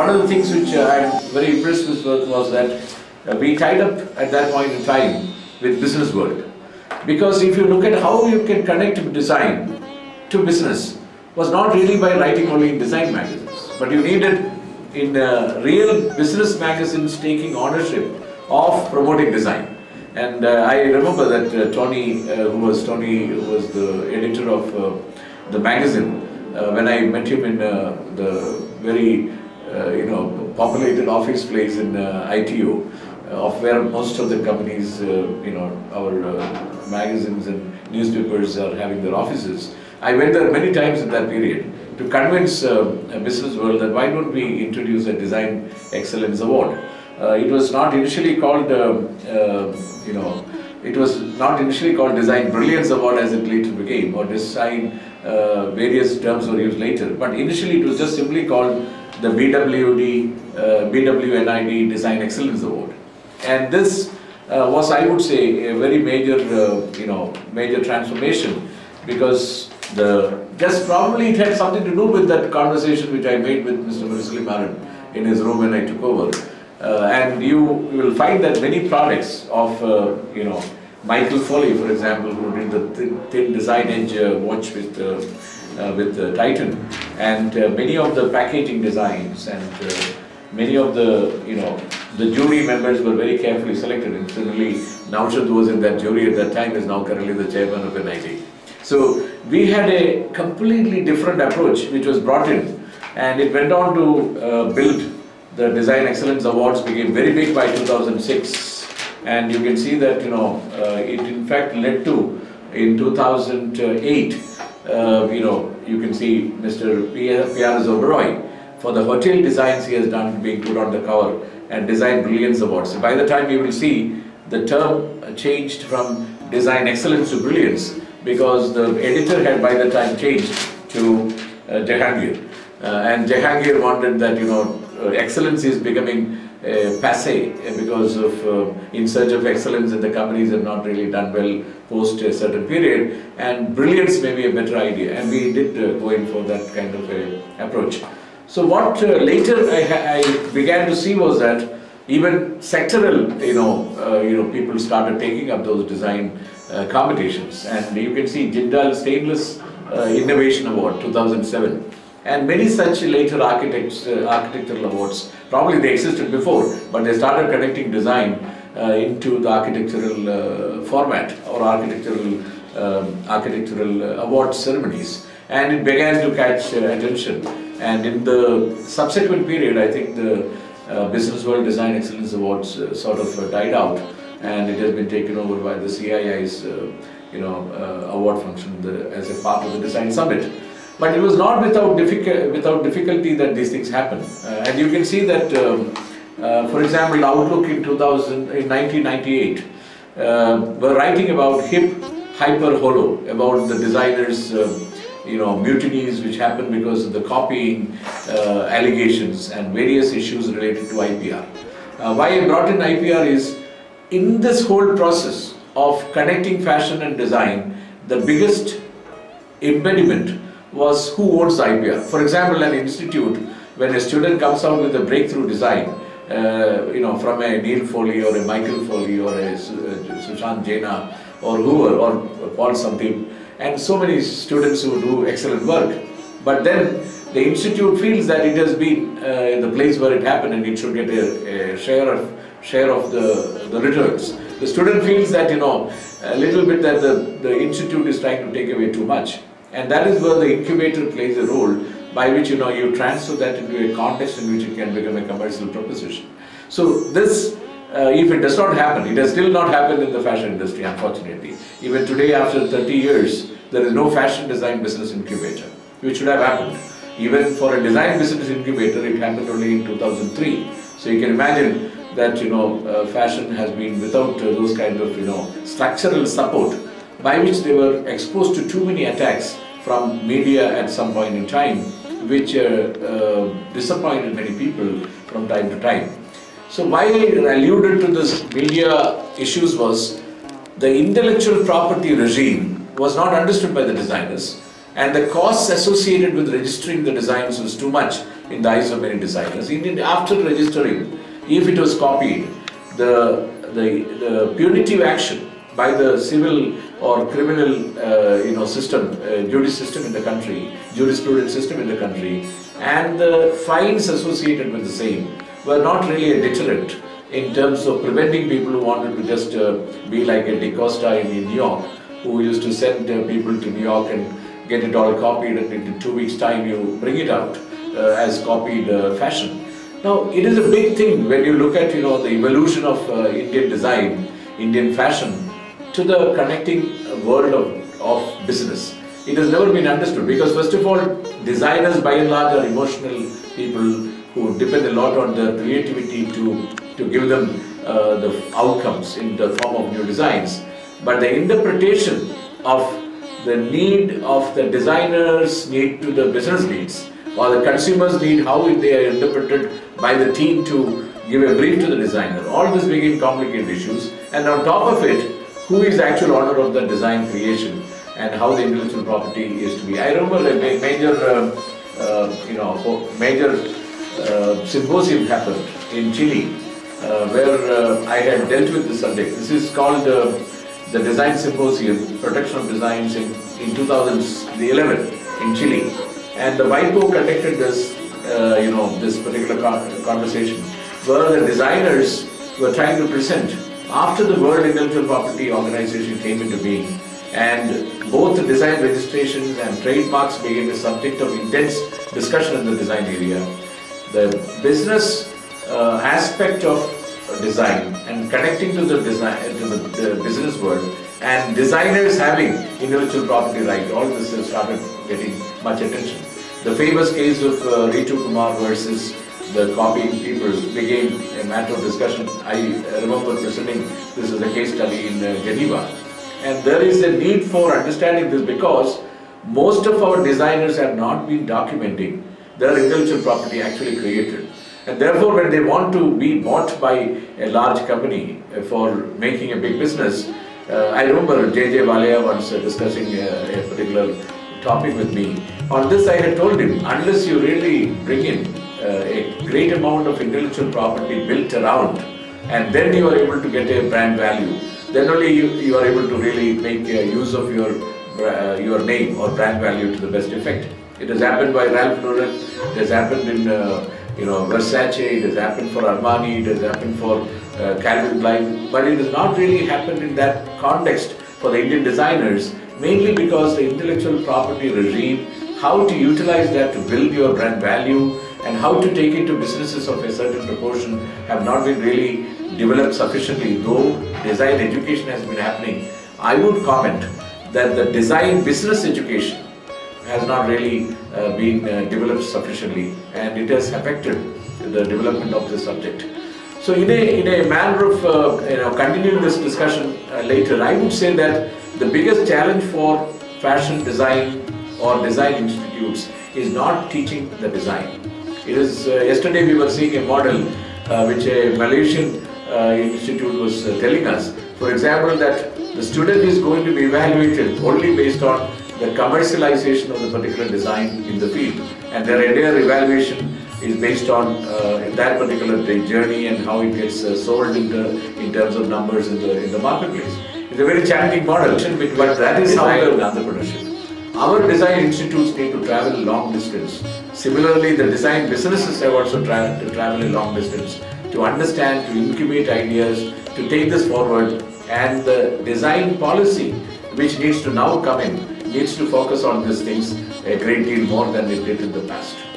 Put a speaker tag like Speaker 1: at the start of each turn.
Speaker 1: one of the things which I am very impressed with was that we tied up at that point in time with business world. Because if you look at how you can connect design to business, was not really by writing only in design magazines, but you needed in real business magazines taking ownership of promoting design. And I remember that Tony, who was the editor of the magazine, when I met him in the very populated office place in ITO, of where most of the companies, our magazines and newspapers are having their offices. I went there many times in that period to convince a business world that why don't we introduce a Design Excellence Award. It was not initially called, it was not initially called Design Brilliance Award as it later became, or Design, various terms were used later. But initially it was just simply called the BWNID Design Excellence Award. And this was, I would say, a very major, major transformation, because just probably it had something to do with that conversation which I made with Mr. Mursali Maran in his room when I took over. And you will find that many products of, Michael Foley, for example, who did the thin design edge watch with Titan, and many of the packaging designs and many of the, the jury members were very carefully selected. Incidentally, Naushad was in that jury at that time, is now currently the chairman of NIT. So we had a completely different approach which was brought in, and it went on to build the Design Excellence Awards, became very big by 2006, and you can see that it in fact led to, in 2008, you can see Mr. P.R.S. Oberoi, for the hotel designs he has done being put on the cover, and Design Brilliance Awards. So by the time you will see the term changed from Design Excellence to Brilliance, because the editor had by the time changed to Jahangir. And Jahangir wanted that, excellence is becoming passé because of in search of excellence, and the companies have not really done well post a certain period, and brilliance may be a better idea, and we did go in for that kind of a approach. So what later I began to see was that even sectoral, people started taking up those design competitions, and you can see Jindal Stainless Innovation Award 2007. And many such later architectural awards. Probably they existed before, but they started connecting design into the architectural format or architectural award ceremonies, and it began to catch attention. And in the subsequent period, I think the Business World Design Excellence Awards sort of died out, and it has been taken over by the CII's award function as a part of the Design Summit. But it was not without difficulty that these things happen. And you can see that, for example, Outlook in 1998 were writing about hip, hyper, hollow, about the designers' mutinies which happened because of the copying allegations and various issues related to IPR. Why I brought in IPR is, in this whole process of connecting fashion and design, the biggest impediment was who owns the IPR. For example, an institute, when a student comes out with a breakthrough design, from a Neil Foley or a Michael Foley or a Sushant Jaina or whoever, or Paul Santip, and so many students who do excellent work, but then the institute feels that it has been the place where it happened and it should get a share of the returns. The student feels that a little bit that the institute is trying to take away too much. And that is where the incubator plays a role, by which you transfer that into a context in which it can become a commercial proposition. So this, if it does not happen, it has still not happened in the fashion industry, unfortunately. Even today, after 30 years, there is no fashion design business incubator, which should have happened. Even for a design business incubator, it happened only in 2003. So you can imagine that fashion has been without those kind of structural support, by which they were exposed to too many attacks from media at some point in time, which disappointed many people from time to time. So why I alluded to this media issues was the intellectual property regime was not understood by the designers, and the costs associated with registering the designs was too much in the eyes of many designers. After registering, if it was copied, the punitive action by the civil or criminal system, judice system in the country, jurisprudence system in the country, and the fines associated with the same were not really a deterrent in terms of preventing people who wanted to just be like a Costa in New York, who used to send people to New York and get it all copied, and in 2 weeks' time you bring it out as copied fashion. Now, it is a big thing when you look at the evolution of Indian design, Indian fashion, to the connecting world of business. It has never been understood because, first of all, designers by and large are emotional people who depend a lot on their creativity to give them the outcomes in the form of new designs. But the interpretation of the need of the designer's need to the business needs, or the consumer's need, how they are interpreted by the team to give a brief to the designer, all this became complicated issues. And on top of it, who is the actual owner of the design creation and how the intellectual property is to be. I remember a major symposium happened in Chile where I had dealt with this subject. This is called the Design Symposium, Protection of Designs in 2011 in Chile. And the WIPO conducted this, this particular conversation where the designers were trying to present after the World Intellectual Property Organization came into being, and both the design registrations and trademarks became a subject of intense discussion in the design area. The business aspect of design and connecting to the design to the business world, and designers having intellectual property right, all this has started getting much attention. The famous case of Ritu Kumar versus the copying people became a matter of discussion. I remember presenting this as a case study in Geneva. And there is a need for understanding this because most of our designers have not been documenting their intellectual property actually created. And therefore, when they want to be bought by a large company for making a big business, I remember J.J. Valaya once discussing a particular topic with me. On this, I had told him, unless you really bring in a great amount of intellectual property built around, and then you are able to get a brand value, then only you are able to really make use of your name or brand value to the best effect. It has happened by Ralph Lauren, it has happened in Versace, it has happened for Armani, it has happened for Calvin Klein, but it has not really happened in that context for the Indian designers, mainly because the intellectual property regime, how to utilize that to build your brand value and how to take it to businesses of a certain proportion have not been really developed sufficiently. Though design education has been happening, I would comment that the design business education has not really been developed sufficiently, and it has affected the development of this subject. So in a manner of continuing this discussion later, I would say that the biggest challenge for fashion design or design institutes is not teaching the design. It is yesterday we were seeing a model which a Malaysian institute was telling us, for example, that the student is going to be evaluated only based on the commercialization of the particular design in the field, and their entire evaluation is based on that particular journey and how it gets sold in terms of numbers in the marketplace. It's a very challenging model, but that is how the entrepreneurship. Our design institutes need to travel a long distance. Similarly, the design businesses have also to travel a long distance to understand, to incubate ideas, to take this forward, and the design policy, which needs to now come in, needs to focus on these things a great deal more than it did in the past.